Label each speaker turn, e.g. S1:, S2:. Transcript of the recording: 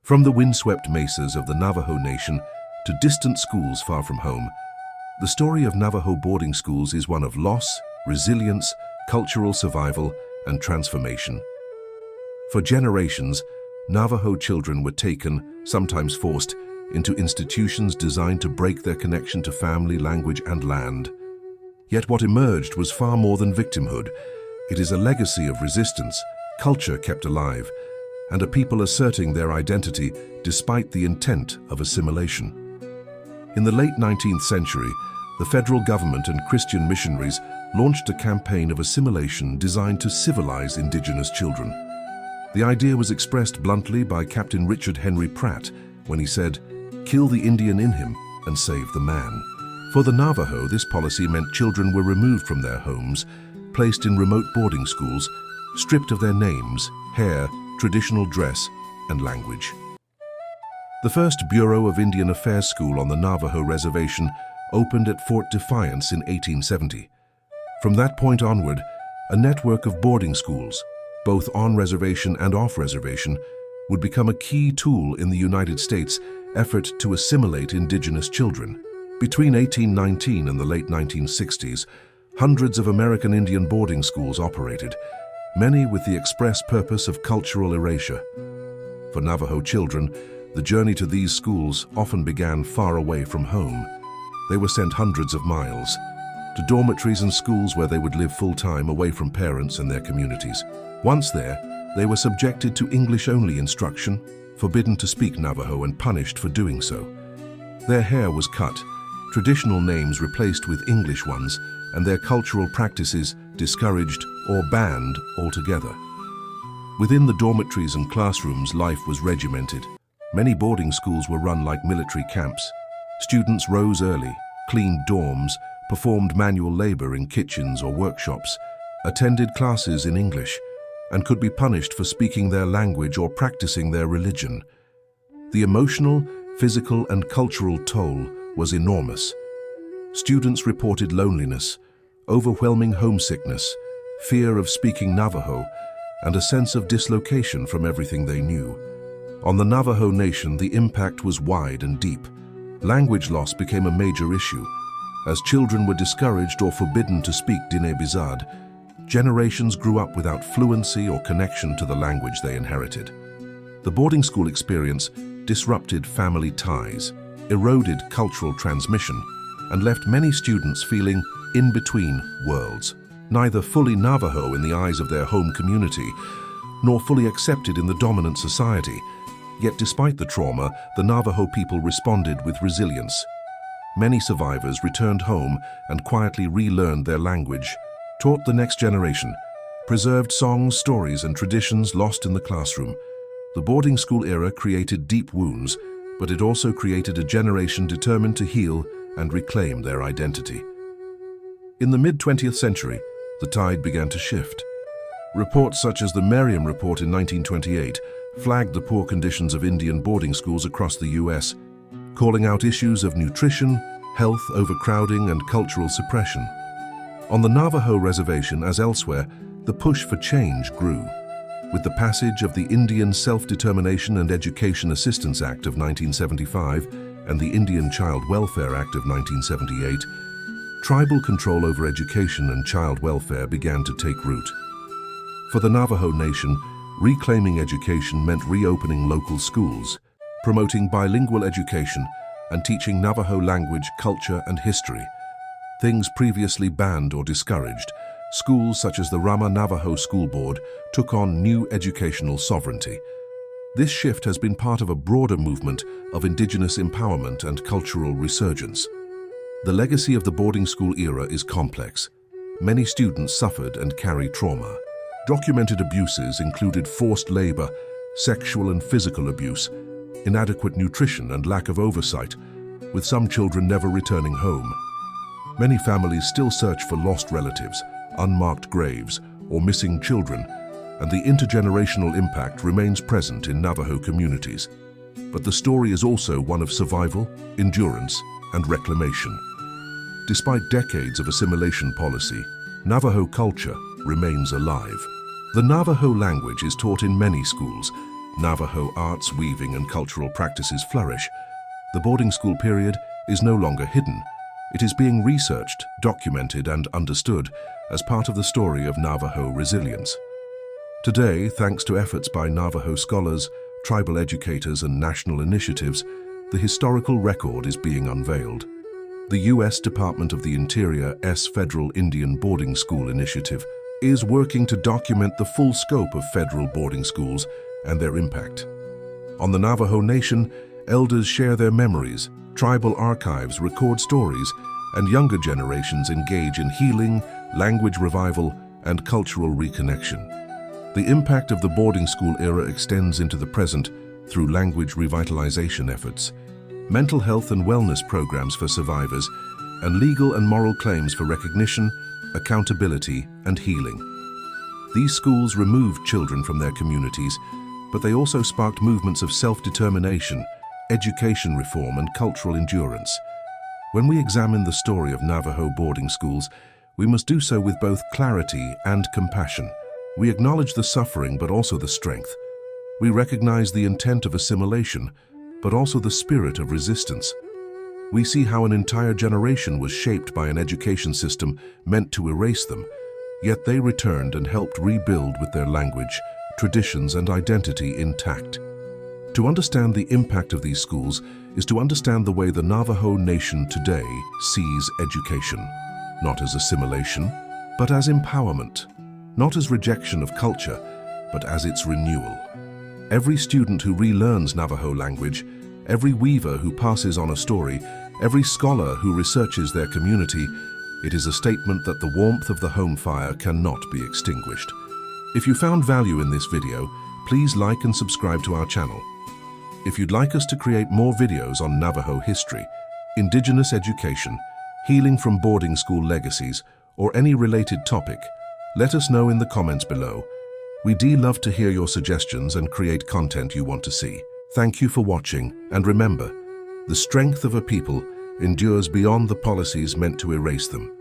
S1: From the windswept mesas of the Navajo Nation to distant schools far from home, the story of Navajo boarding schools is one of loss, resilience, cultural survival, and transformation. For generations, Navajo children were taken, sometimes forced, into institutions designed to break their connection to family, language, and land. Yet what emerged was far more than victimhood. It is a legacy of resistance, culture kept alive, and a people asserting their identity despite the intent of assimilation. In the late 19th century, the federal government and Christian missionaries launched a campaign of assimilation designed to civilize indigenous children. The idea was expressed bluntly by Captain Richard Henry Pratt when he said, "Kill the Indian in him and save the man." For the Navajo, this policy meant children were removed from their homes, placed in remote boarding schools, stripped of their names, hair, traditional dress, and language. The first Bureau of Indian Affairs school on the Navajo reservation opened at Fort Defiance in 1870. From that point onward, a network of boarding schools, both on reservation and off reservation, would become a key tool in the United States' effort to assimilate indigenous children. Between 1819 and the late 1960s, hundreds of American Indian boarding schools operated, many with the express purpose of cultural erasure. For Navajo children, the journey to these schools often began far away from home. They were sent hundreds of miles, to dormitories and schools where they would live full-time away from parents and their communities. Once there, they were subjected to English-only instruction, forbidden to speak Navajo and punished for doing so. Their hair was cut, traditional names replaced with English ones, and their cultural practices discouraged or banned altogether. Within the dormitories and classrooms, life was regimented. Many boarding schools were run like military camps. Students rose early, cleaned dorms, performed manual labor in kitchens or workshops, attended classes in English, and could be punished for speaking their language or practicing their religion. The emotional, physical, and cultural toll was enormous. Students reported loneliness, overwhelming homesickness, fear of speaking Navajo, and a sense of dislocation from everything they knew. On the Navajo Nation, the impact was wide and deep. Language loss became a major issue. As children were discouraged or forbidden to speak Diné Bizaad, generations grew up without fluency or connection to the language they inherited. The boarding school experience disrupted family ties, eroded cultural transmission, and left many students feeling in between worlds, neither fully Navajo in the eyes of their home community, nor fully accepted in the dominant society. Yet despite the trauma, the Navajo people responded with resilience. Many survivors returned home and quietly relearned their language, taught the next generation, preserved songs, stories, and traditions lost in the classroom. The boarding school era created deep wounds, but it also created a generation determined to heal and reclaim their identity. In the mid-20th century, the tide began to shift. Reports such as the Merriam Report in 1928 flagged the poor conditions of Indian boarding schools across the U.S., calling out issues of nutrition, health, overcrowding, and cultural suppression. On the Navajo reservation, as elsewhere, the push for change grew. With the passage of the Indian Self-Determination and Education Assistance Act of 1975 and the Indian Child Welfare Act of 1978, tribal control over education and child welfare began to take root. For the Navajo Nation, reclaiming education meant reopening local schools, promoting bilingual education, and teaching Navajo language, culture, and history. Things previously banned or discouraged, schools such as the Rama Navajo School Board took on new educational sovereignty. This shift has been part of a broader movement of indigenous empowerment and cultural resurgence. The legacy of the boarding school era is complex. Many students suffered and carry trauma. Documented abuses included forced labor, sexual and physical abuse, inadequate nutrition, and lack of oversight, with some children never returning home. Many families still search for lost relatives, unmarked graves, or missing children, and the intergenerational impact remains present in Navajo communities. But the story is also one of survival, endurance, and reclamation. Despite decades of assimilation policy, Navajo culture remains alive. The Navajo language is taught in many schools, Navajo arts, weaving, and cultural practices flourish, the boarding school period is no longer hidden. It is being researched, documented, and understood as part of the story of Navajo resilience. Today, thanks to efforts by Navajo scholars, tribal educators, and national initiatives, the historical record is being unveiled. The U.S. Department of the Interior's Federal Indian Boarding School Initiative is working to document the full scope of federal boarding schools and their impact. On the Navajo Nation, elders share their memories, tribal archives record stories, and younger generations engage in healing, language revival, and cultural reconnection. The impact of the boarding school era extends into the present through language revitalization efforts, mental health and wellness programs for survivors, and legal and moral claims for recognition, accountability, and healing. These schools removed children from their communities, but they also sparked movements of self-determination, education reform, and cultural endurance. When we examine the story of Navajo boarding schools, we must do so with both clarity and compassion. We acknowledge the suffering, but also the strength. We recognize the intent of assimilation, but also the spirit of resistance. We see how an entire generation was shaped by an education system meant to erase them, yet they returned and helped rebuild with their language, traditions, and identity intact. To understand the impact of these schools is to understand the way the Navajo Nation today sees education, not as assimilation, but as empowerment, not as rejection of culture, but as its renewal. Every student who relearns Navajo language, every weaver who passes on a story, every scholar who researches their community, it is a statement that the warmth of the home fire cannot be extinguished. If you found value in this video, please like and subscribe to our channel. If you'd like us to create more videos on Navajo history, indigenous education, healing from boarding school legacies, or any related topic, let us know in the comments below. We do love to hear your suggestions and create content you want to see. Thank you for watching, and remember, the strength of a people endures beyond the policies meant to erase them.